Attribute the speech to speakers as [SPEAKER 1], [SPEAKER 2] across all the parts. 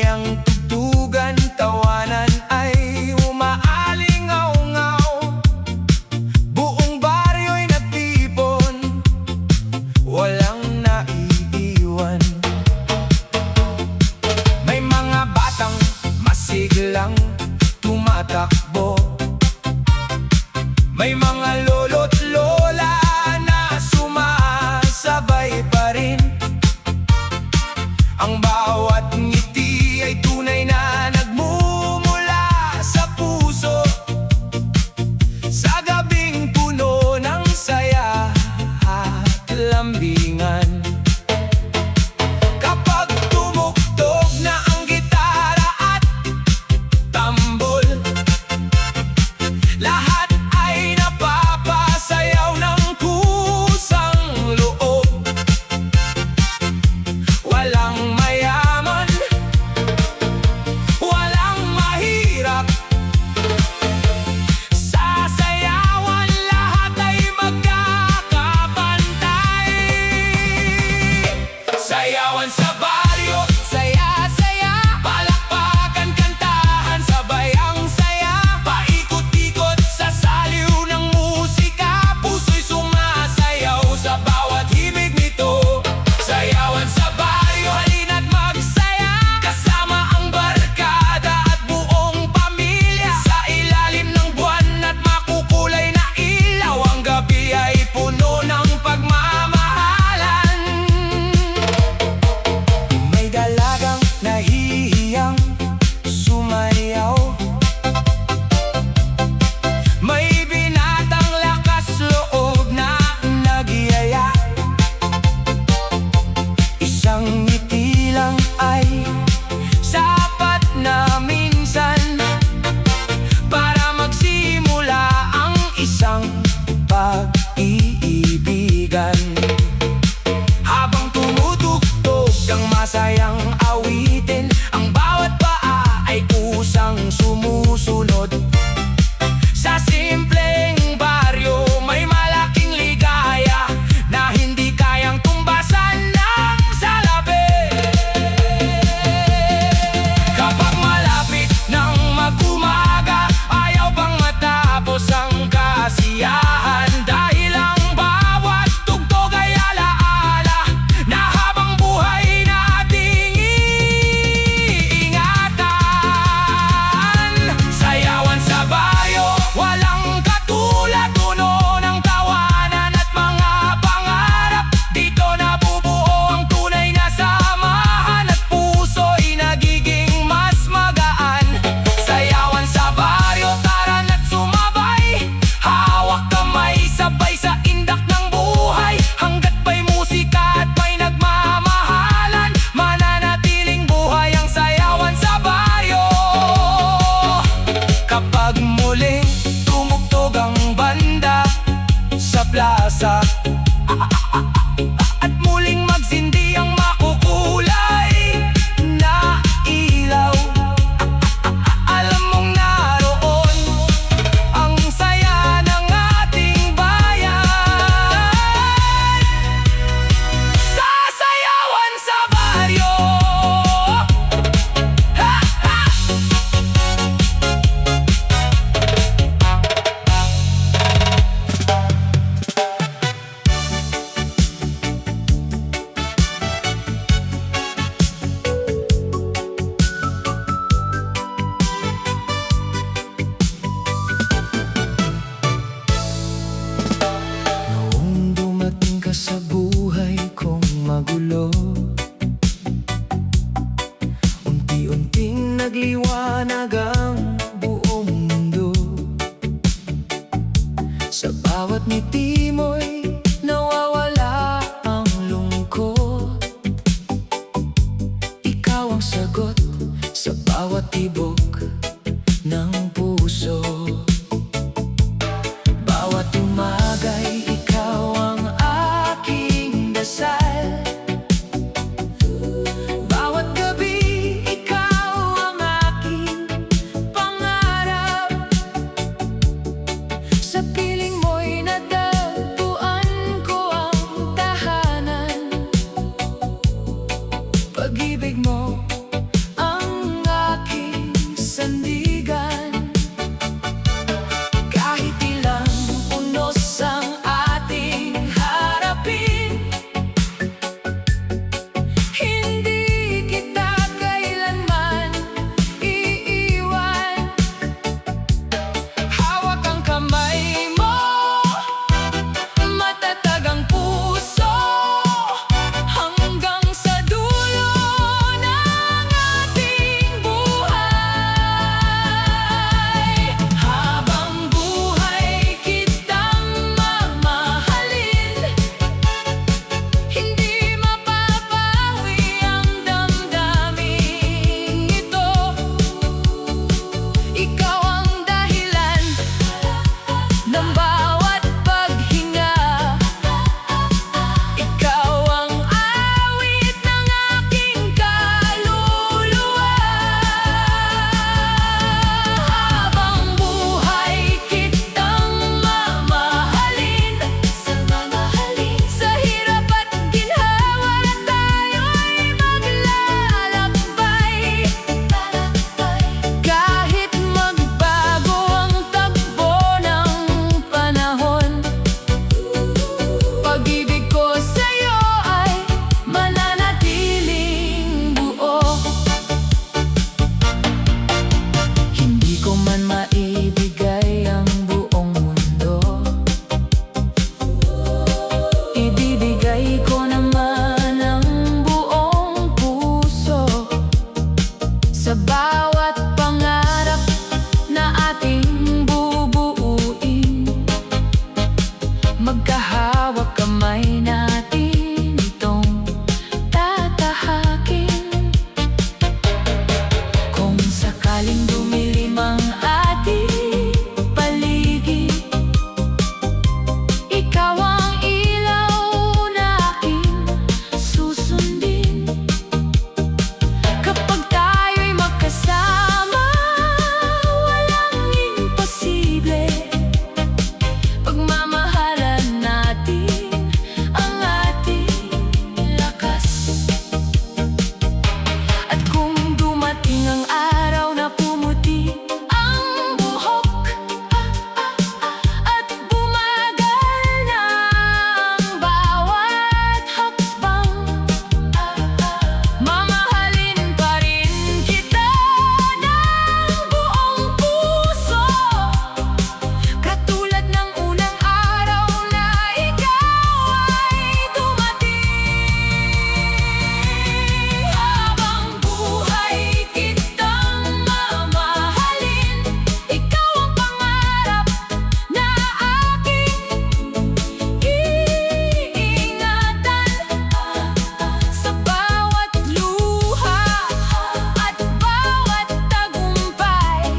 [SPEAKER 1] Masayang tugtugan, tawanan ay umaalingaw-ngaw. Buong baryo'y natipon, walang naiiwan. May mga batang masiglang tumatakbo, may mga lolo't lola na sumasabay pa rin. Ang bawat ngiti ay tunay na nagmumula sa puso, sa gabing puno ng saya at lambingan. Kapag tumugtog na ang gitara at tambol, lahat ay napapasayaw ng kusang loob. Walang mayaman, walang mahirap, sasayawan lahat ay magkakapantay. Sayawan sa baryo, saya-saya, palakpakan, kantahan, sabay ang saya. Paikot-ikot sa saliw ng musika, puso'y sumasayaw sa bawat himig nito. Sayawan sa baryo, halina't magsaya, kasama ang barkada at buong pamilya. Sa ilalim ng buwan at makukulay na ilaw, ang gabi ay puno ng pagmamahalan. May dalagang nahihiyang sumayaw, may binatang lakas loob na nagyaya. Isang ngiti lang ay sapat na minsan para magsimula ang isang pag-iibigan. Habang tumutugtog ang masayang awitin, ang bawat paa ay kusang sumusunod. Sa simpleng baryo may malaking ligaya na hindi kayang tumbasan ng salapi. Kapag malapit ng mag-umaga, ayaw pang matapos ang kasiyahan, dahil ang bawat tugtog ay alaala na habang buhay nating iingatan. Sayawan sa baryo, walang katulad, puno ng tawanan at mga pangarap. Dito nabubuo ang tunay na samahan at puso'y nagiging mas magaan. Sayawan sa baryo, tara na't sumabay, hawak kamay, sabay sa indak ng buhay. Hanggat may musika at may nagmamahalan, mananatiling buhay ang sayawan sa baryo. Kapag muling tumugtog ang banda sa plaza at muling magsindi ang makukulay na ilaw, alam mong naroon ang saya ng ating bayan. Sasayawan sa baryo, ha, ha! Noong dumating ka sa buhay kong magulo, unti-unting nagliwanag ang buong mundo. Sa bawat ngiti mo'y nawawala ang lungkot. Ikaw ang sagot sa bawat tibok ng puso. Bawat umaga'y ikaw ang aking dasal, bawat gabi ikaw ang aking
[SPEAKER 2] sa bawat pangarap na ating bubuuin. Magkahawak kamay natin itong tatahakin. Kung sakaling dumilim ang ating paligid, ikaw ang ilaw na aking susundin. Kapag tayo'y magkasama, walang imposible. Pagmamahalan natin ang ating lakas. At kung dumating ang araw na pumuti ang buhok at bumagal na ang bawat hakbang, mamahalin pa rin kita ng buong puso. Katulad ng unang araw na ikaw ay dumating. Habang buhay kitang mamahalin, ikaw ang pangarap na aking iingatan. Sa bawat luha at bawat tagumpay,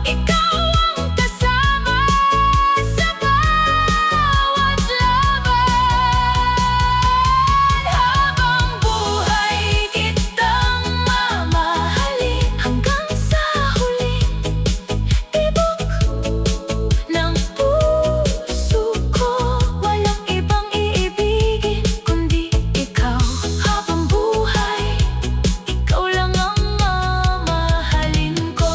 [SPEAKER 2] ikaw ang kasama sa bawat laban. Habang buhay kitang mamahalin, hanggang sa huling tibok ng puso ko. Walang ibang iibigin kundi ikaw. Habang buhay, ikaw lang ang mamahalin ko.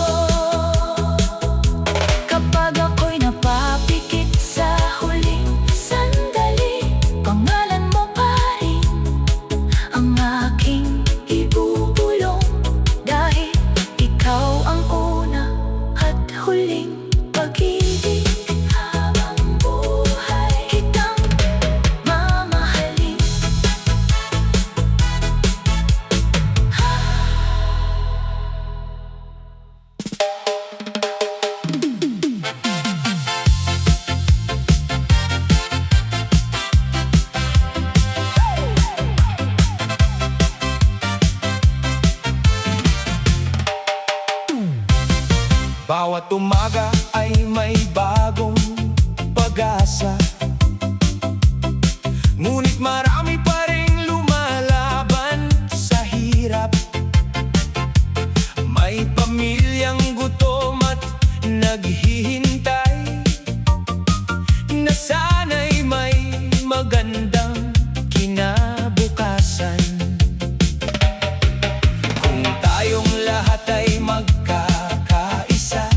[SPEAKER 2] Kapag ako'y napapikit sa huling sandali, pangalan mo pa rin ang aking ibubulong. Dahil ikaw ang una at huling pag-ibig. Habang buhay kitang mamahalin.
[SPEAKER 1] Bawat umaga ay may bagong pag-asa, ngunit marami pa ring lumalaban sa hirap. May pamilyang gutom at naghihintay, na sana'y may magandang kinabukasan. Kung tayong lahat ay magkakaisa,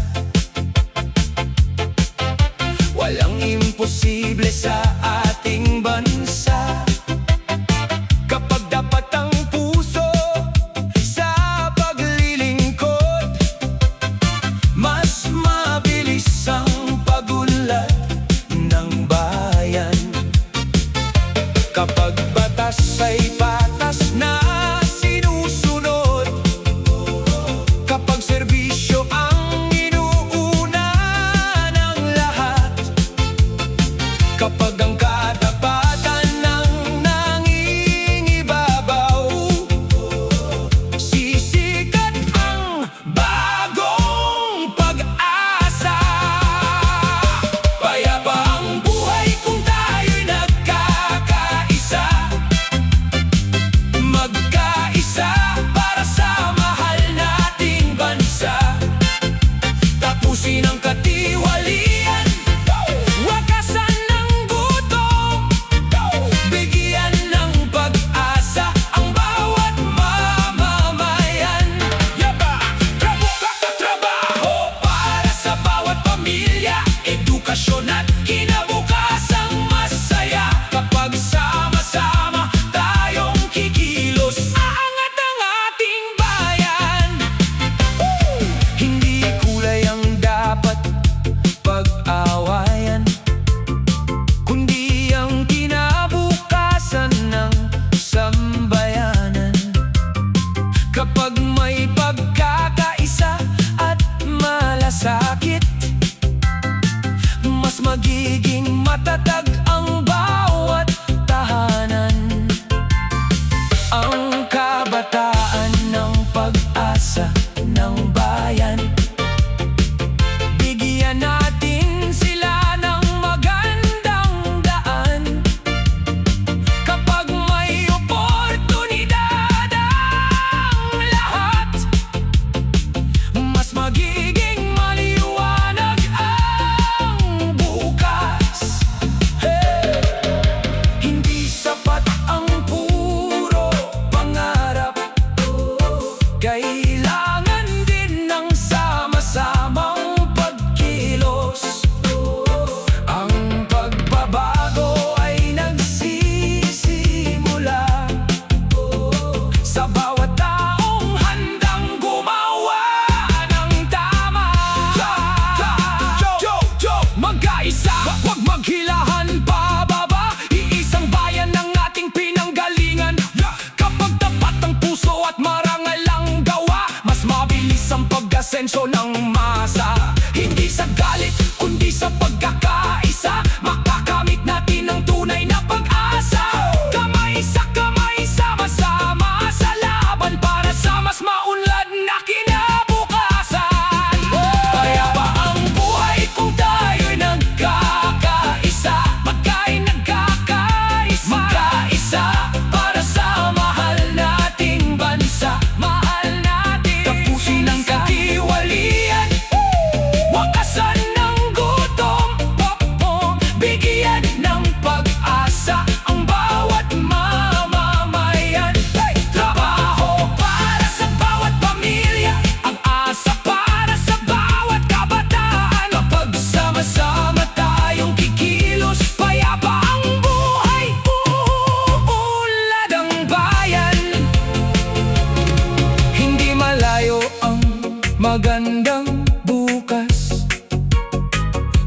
[SPEAKER 1] Kapag may pagkakaisa at malasakit, mas magiging matatag ang bawat tahanan. Ang kabataan ng pag-asa ng bayan, bigyan natin sila ng magandang daan. Kapag may oportunidad ang lahat, mas magiging maliwanag ang bukas. Hey! Hindi sapat ang puro pangarap, kailangan din ng sama-samang pagkilos. Ang pagbabago ay nagsisimula sa bawat taong handang gumawa ng tama. Magkaisa, huwag maghilahan pababa. Iisang bayan ng ating pinanggalingan. Kapag tapat ang puso at marangal ang gawa, mas mabilis ang pag-asenso ng masa. Hindi sa galit, kundi sa pagkakaisa, makakamit natin ang tunay na pag-asa. Kamay sa kamay, sama-sama sa laban para sa mas maunlad na kinabukasan. Payapa ang buhay kung tayo'y nagkakaisa. Magkaisa para sa mahal nating bansa. Mahal natin, tapusin ang katiwalian, wakasan ng gutom, bigyan ng pag-asa ang bawat mamamayan. Trabaho para sa bawat pamilya, ang asa para sa bawat kabataan. Kapag sama-sama tayong kikilos, payapa ang buhay, uunlad ang bayan. Hindi malayo ang magandang bukas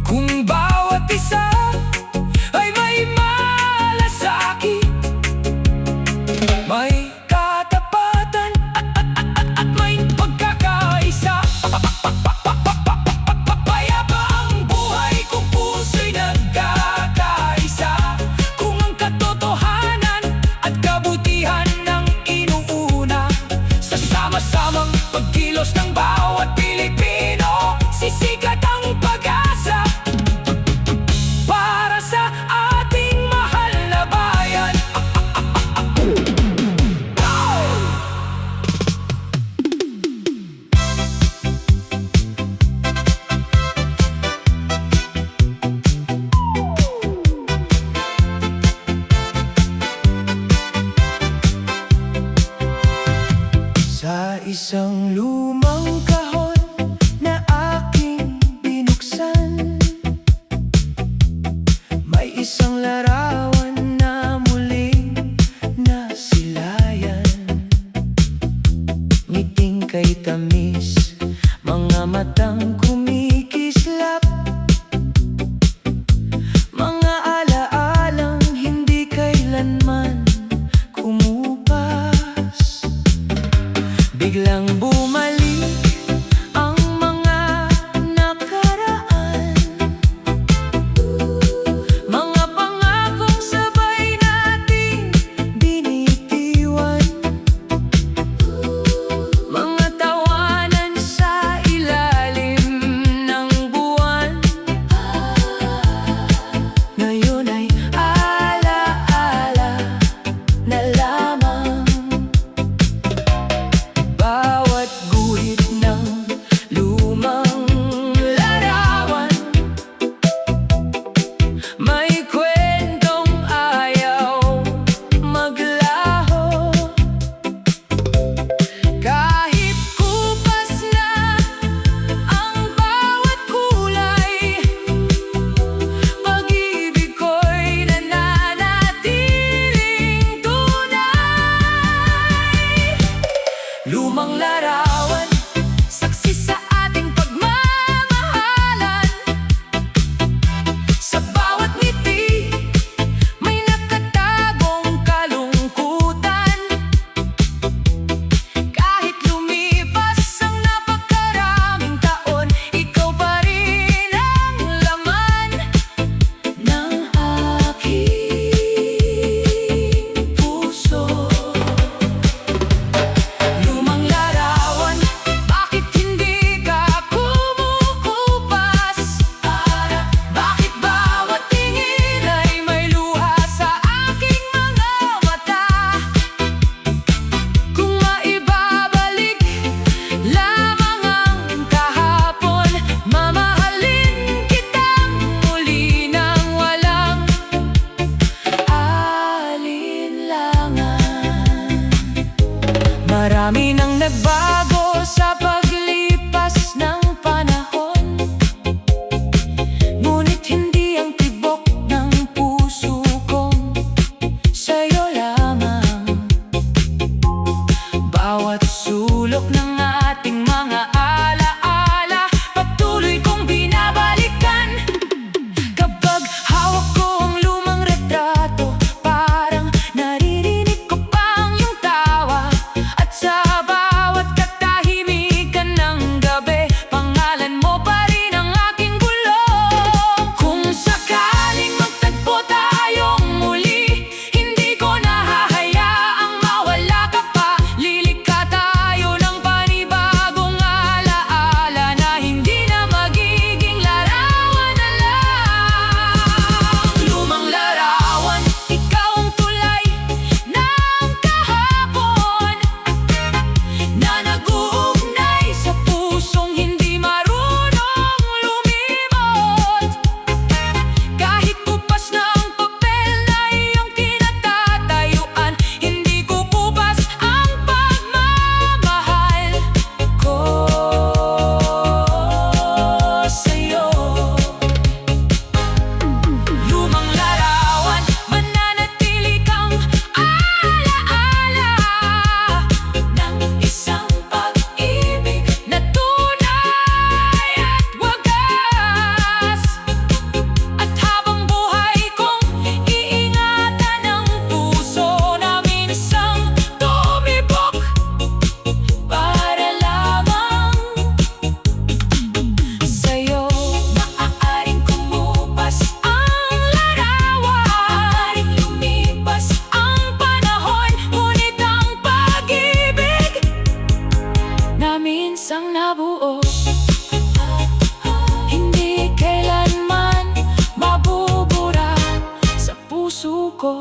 [SPEAKER 1] kung bawat isa ay may malasakit, may katapatan at may pagkakaisa. Payapa ang buhay kung puso'y nagkakaisa, kung ang katotohanan at kabutihan ng inuuna. Sa sama-samang pagkilos ng bawat Pilipino, sisikat ang pag-asa para sa ating mahal na bayan. Sa isang lumang kahon na aking binuksan, may isang larawan na muling nasilayan. Ngiting kay tamis, mga matang kumikislap, mga alaalang hindi kailanman kumupas. Biglang bumalik ang mga nakaraan, mga pangakong sabay nating binitiwan, mga tawanan sa ilalim ng buwan. Ngayon ay alaala na lamang. Bawat guhit
[SPEAKER 2] sa paglipas ng panahon. Ngunit hindi ang tibok ng puso kong sa'yo lamang. Bawat sulok ng ating mga alaala, patuloy kong binabalikan. Kapag hawak ko ang lumang retrato, parang naririnig ko pa ang iyong tawa. At sa bawat katahimikan ng gabi, pangalan mo pa rin ang aking bulong. Kung sakaling magtagpo tayong muli, hindi ko nahahayaang mawala ka pa. Lilikha tayo ng panibagong alaala na hindi na magiging larawan na lang. Lumang larawan, ikaw ang tulay ng kahapon, na nag-uugnay sa pusong hindi marunong lumimot. Kahit kupas na ang papel na iyong kinatatayuan, hindi kukupas ang pagmamahal ko sa'yo. Lumang larawan, mananatili kang alaala ng isang pag-ibig na tunay at wagas. At habang buhay kong iingatan ang puso namin isang tumibok para lamang sa'yo. Maaaring kumupas ang larawan, maaaring lumipas ang panahon, ngunit ang pag-ibig na minsang nabuo, hindi kailanman mabubura sa puso ko.